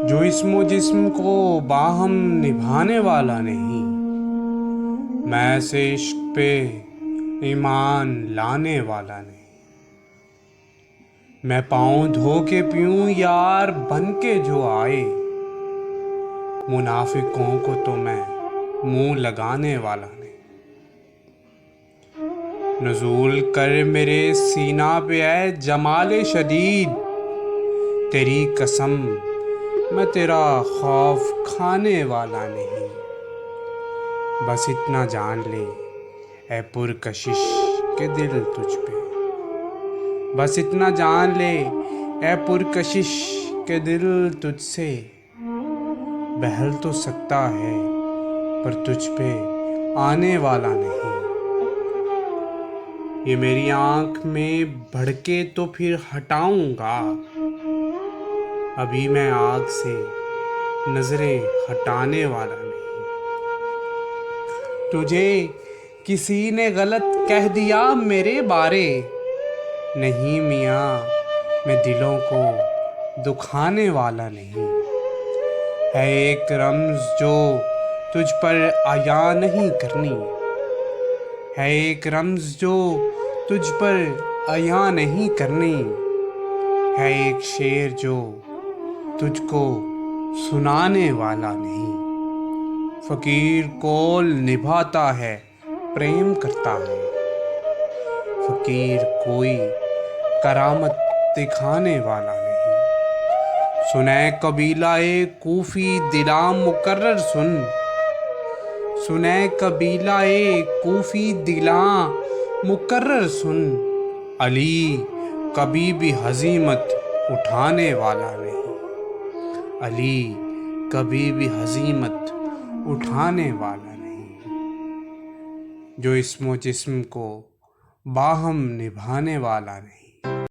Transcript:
جو اسم و جسم کو باہم نبھانے والا نہیں، میں ایسے عشق پہ ایمان لانے والا نہیں۔ میں پاؤں دھو کے پیوں یار بن کے جو آئے، منافقوں کو تو میں منہ لگانے والا نہیں۔ نزول کر میرے سینہ پہ اے جمال شدید، تیری قسم میں تیرا خوف کھانے والا نہیں۔ بس اتنا جان لے اے پرکشش کہ دل تجھ پہ، بس اتنا جان لے اے پرکشش کہ دل تجھ سے بہل تو سکتا ہے پر تجھ پہ آنے والا نہیں۔ یہ میری آنکھ میں بھڑکے تو پھر ہٹاؤں گا، ابھی میں آگ سے نظریں ہٹانے والا نہیں۔ تجھے کسی نے غلط کہہ دیا میرے بارے، نہیں میاں میں دلوں کو دکھانے والا نہیں۔ ہے ایک رمز جو تجھ پر عیاں نہیں کرنی، ہے ایک رمز جو تجھ پر عیاں نہیں کرنی، ہے ایک شعر جو تجھ کو سنانے والا نہیں۔ فقیر کول نبھاتا ہے پریم کرتا ہے، فقیر کوئی کرامت دکھانے والا نہیں۔ سنے قبیلہ کوفی دلاں مقرر سن، سنے قبیلہ کوفی دلاں مقرر سن، علی کبھی بھی ہزیمت اٹھانے والا نہیں، علی کبھی بھی ہزیمت اٹھانے والا نہیں۔ جو اسم و جسم کو باہم نبھانے والا نہیں۔